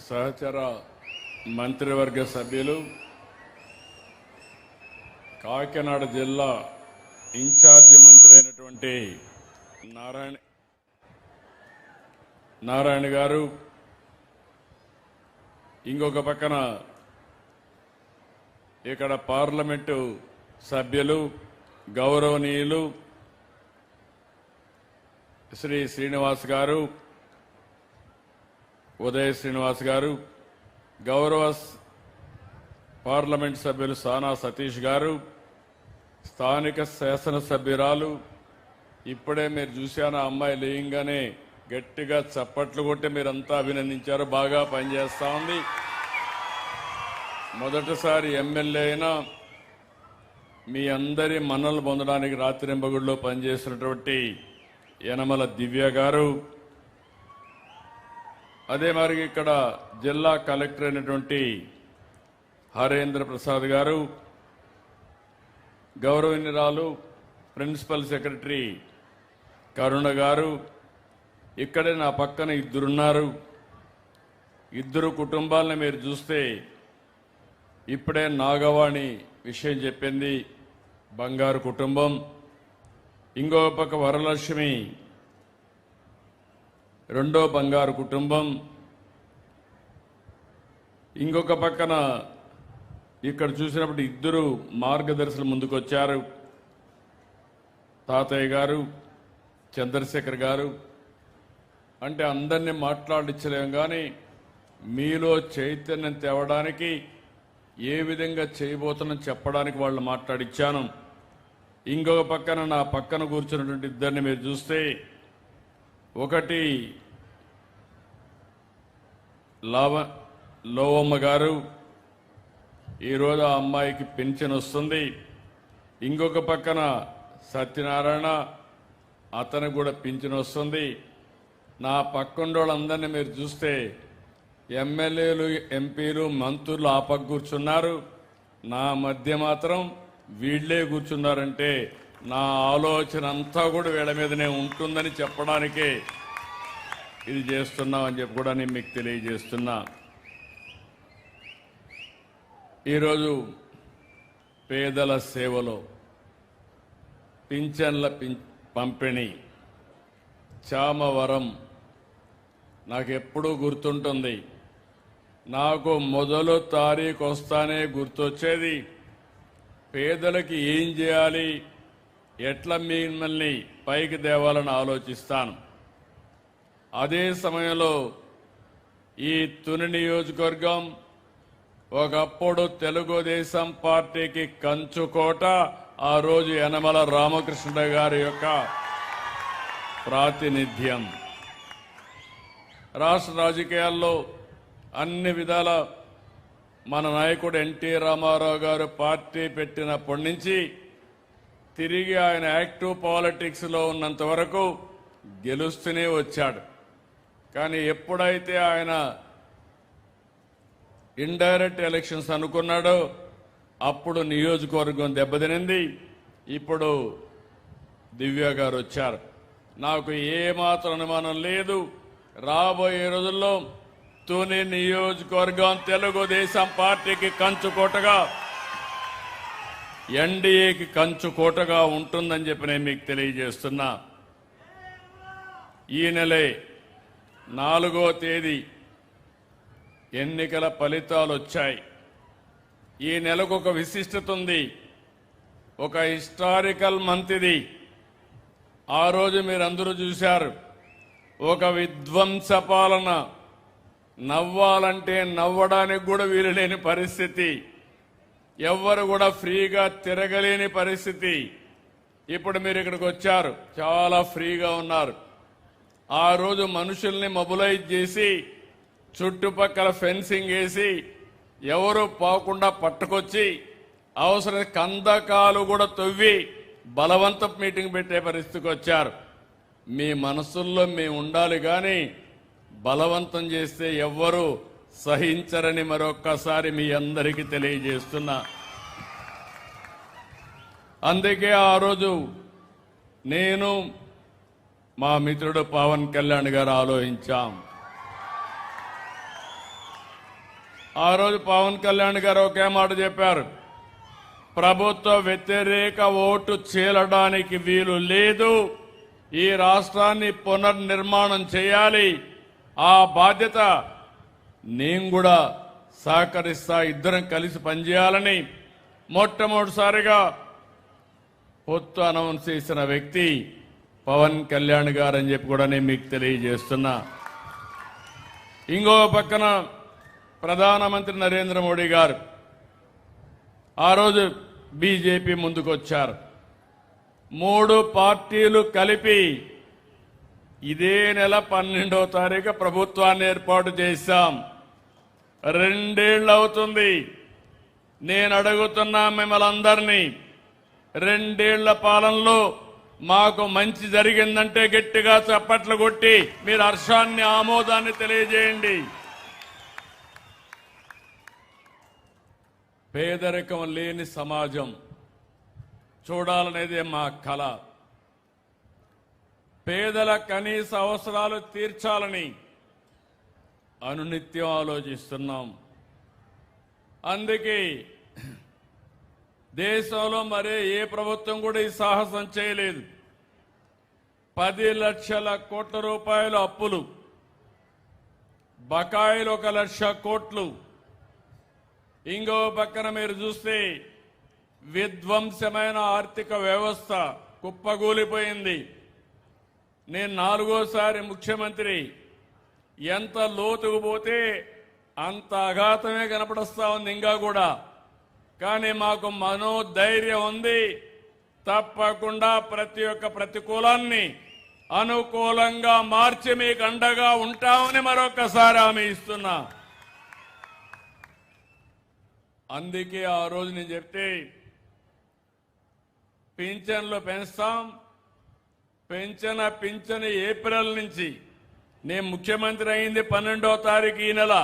సహచర మంత్రివర్గ సభ్యులు, కాకినాడ జిల్లా ఇన్ఛార్జి మంత్రి అయినటువంటి నారాయణ గారు, ఇంకొక పక్కన ఇక్కడ పార్లమెంటు సభ్యులు గౌరవనీయులు శ్రీ శ్రీనివాస్ గారు, ఉదయ శ్రీనివాస్ గారు, గౌరవ పార్లమెంట్ సభ్యులు సానా సతీష్ గారు, స్థానిక శాసనసభ్యురాలు, ఇప్పుడే మీరు చూశాను ఆ అమ్మాయి లేయంగానే గట్టిగా చప్పట్లు కొట్టి మీరంతా అభినందించారు. బాగా పనిచేస్తా ఉంది. మొదటిసారి ఎమ్మెల్యే అయినా మీ అందరి మన్నలు పొందడానికి రాత్రింబగుళ్ళలో పనిచేసినటువంటి యనమల దివ్య గారు, అదే మరి ఇక్కడ జిల్లా కలెక్టర్ అయినటువంటి హరేంద్ర ప్రసాద్ గారు, గౌరవనీయురాలు ప్రిన్సిపల్ సెక్రటరీ కరుణ గారు, ఇక్కడే నా పక్కన ఇద్దరున్నారు. ఇద్దరు కుటుంబాలను మీరు చూస్తే ఇప్పుడే నాగవాణి విషయం చెప్పింది, బంగారు కుటుంబం. ఇంకో పక్క వరలక్ష్మి రెండో బంగారు కుటుంబం. ఇంకొక పక్కన ఇక్కడ చూసినప్పుడు ఇద్దరు మార్గదర్శులు ముందుకొచ్చారు, తాతయ్య గారు, చంద్రశేఖర్ గారు. అంటే అందరినీ మాట్లాడించలేం, కానీ మీలో చైతన్యం తేవడానికి ఏ విధంగా చేయబోతున్నా చెప్పడానికి వాళ్ళు మాట్లాడిచ్చాను. ఇంకొక పక్కన నా పక్కన కూర్చున్నటువంటి ఇద్దరిని మీరు చూస్తే, ఒకటి లోవమ్మ గారు, ఈరోజు ఆ అమ్మాయికి పెన్షన్ వస్తుంది. ఇంకొక పక్కన సత్యనారాయణ, అతనికి కూడా పింఛన్ వస్తుంది. నా పక్కన వాళ్ళందరినీ మీరు చూస్తే ఎమ్మెల్యేలు, ఎంపీలు, మంత్రులు ఆ పక్క కూర్చున్నారు, నా మధ్య మాత్రం వీళ్లే కూర్చున్నారంటే నా ఆలోచన అంతా కూడా వీళ్ళ మీదనే ఉంటుందని చెప్పడానికే ఇది చేస్తున్నామని చెప్పి కూడా నేను మీకు తెలియజేస్తున్నా. ఈరోజు పేదల సేవలో పింఛన్ల పంపిణీ చామవరం నాకు ఎప్పుడూ గుర్తుంటుంది. నాకు మొదలు తారీఖు వస్తానే గుర్తొచ్చేది, పేదలకి ఏం చేయాలి, ఎట్లా మిమ్మల్ని పైకి తేవాలని ఆలోచిస్తాను. అదే సమయంలో ఈ తుని నియోజకవర్గం ఒకప్పుడు తెలుగుదేశం పార్టీకి కంచుకోట. ఆ రోజు యనమల రామకృష్ణ గారి యొక్క ప్రాతినిధ్యం. రాష్ట్ర రాజకీయాల్లో అన్ని విధాల మన నాయకుడు ఎన్టీ రామారావు గారు పార్టీ పెట్టినప్పటి నుంచి తిరిగి ఆయన యాక్టివ్ పాలిటిక్స్లో ఉన్నంత వరకు గెలుస్తూనే వచ్చాడు. కానీ ఎప్పుడైతే ఆయన ఇండైరెక్ట్ ఎలక్షన్స్ అనుకున్నాడో అప్పుడు నియోజకవర్గం దెబ్బతినింది. ఇప్పుడు దివ్య గారు వచ్చారు. నాకు ఏమాత్రం అనుమానం లేదు, రాబోయే రోజుల్లో తుని నియోజకవర్గం తెలుగుదేశం పార్టీకి కంచుకోటగా, ఎన్డీఏకి కంచుకోటగా ఉంటుందని చెప్పి నేను మీకు తెలియజేస్తున్నా. ఈ నెలే 4వ తేదీ ఎన్నికల ఫలితాలు వచ్చాయి. ఈ నెలకు ఒక విశిష్టత ఉంది, ఒక హిస్టారికల్ మంత్ ఇది. ఆ రోజు మీరందరూ చూశారు, ఒక విధ్వంస పాలన, నవ్వాలంటే నవ్వడానికి కూడా వీలు లేని పరిస్థితి, ఎవ్వరు కూడా ఫ్రీగా తిరగలేని పరిస్థితి. ఇప్పుడు మీరు ఇక్కడికి వచ్చారు, చాలా ఫ్రీగా ఉన్నారు. ఆ రోజు మనుషుల్ని మొబిలైజ్ చేసి చుట్టుపక్కల ఫెన్సింగ్ వేసి ఎవరు పోకుండా పట్టుకొచ్చి అవసరం కందకాలు కూడా తవ్వి బలవంతపు మీటింగ్ పెట్టే పరిస్థితికి వచ్చారు. మీ మనసుల్లో మేము ఉండాలి, కానీ బలవంతం చేస్తే ఎవ్వరూ సహించరని మరొక్కసారి మీ అందరికీ తెలియజేస్తున్నా. అందుకే ఆ రోజు నేను మా మిత్రుడు పవన్ కళ్యాణ్ గారు ఆలోచించాం, ఆ రోజు పవన్ కళ్యాణ్ గారు ఒకే మాట చెప్పారు, ప్రభుత్వ వ్యతిరేక ఓటు చీలడానికి వీలు లేదు, ఈ రాష్ట్రాన్ని పునర్నిర్మాణం చేయాలి, ఆ బాధ్యత నేను కూడా సహకరిస్తా, ఇద్దరం కలిసి పనిచేయాలని మొట్టమొదటిసారిగా పొత్తు అనౌన్స్ చేసిన వ్యక్తి పవన్ కళ్యాణ్ గారు అని చెప్పి కూడా నేను మీకు తెలియజేస్తున్నా. ఇంకో పక్కన ప్రధానమంత్రి నరేంద్ర మోడీ గారు ఆ రోజు బీజేపీ ముందుకొచ్చారు. 3 పార్టీలు కలిపి ఇదే నెల 12వ తారీఖు ప్రభుత్వాన్ని ఏర్పాటు చేశాం. 2 ఏళ్ళు అవుతుంది. నేను అడుగుతున్నా మిమ్మల్ని అందరినీ, 2 ఏళ్ల పాలనలో మాకు మంచి జరిగిందంటే గట్టిగా చప్పట్లు కొట్టి మీరు హర్షాన్ని, ఆమోదాన్ని తెలియజేయండి. పేదరికం లేని సమాజం చూడాలనేదే మా కల. పేదల కనీస అవసరాలు తీర్చాలని అనునిత్యం ఆలోచిస్తున్నాం. అందుకే దేశంలో మరే ఏ ప్రభుత్వం కూడా ఈ సాహసం చేయలేదు. 10 లక్షల కోట్ల రూపాయల అప్పులు, బకాయిలు 1 లక్ష కోట్లు. ఇంకో పక్కన మీరు చూస్తే విధ్వంసమైన ఆర్థిక వ్యవస్థ కుప్పగూలిపోయింది. నేను 4వసారి ముఖ్యమంత్రి. ఎంత లోతుకు పోతే అంత అఘాతమే కనపడస్తా ఉంది ఇంకా కూడా. కానీ మాకు మనోధైర్యం ఉంది, తప్పకుండా ప్రతి ఒక్క ప్రతికూలాన్ని అనుకూలంగా మార్చి మీకు అండగా ఉంటామని మరొకసారి హామీ ఇస్తున్నా. అందుకే ఆ రోజు నేను చెప్తే పింఛన్లు పెంచుతాం, పింఛను ఏప్రిల్ నుంచి, నేను ముఖ్యమంత్రి అయింది 12వ తారీఖు ఈ నెల.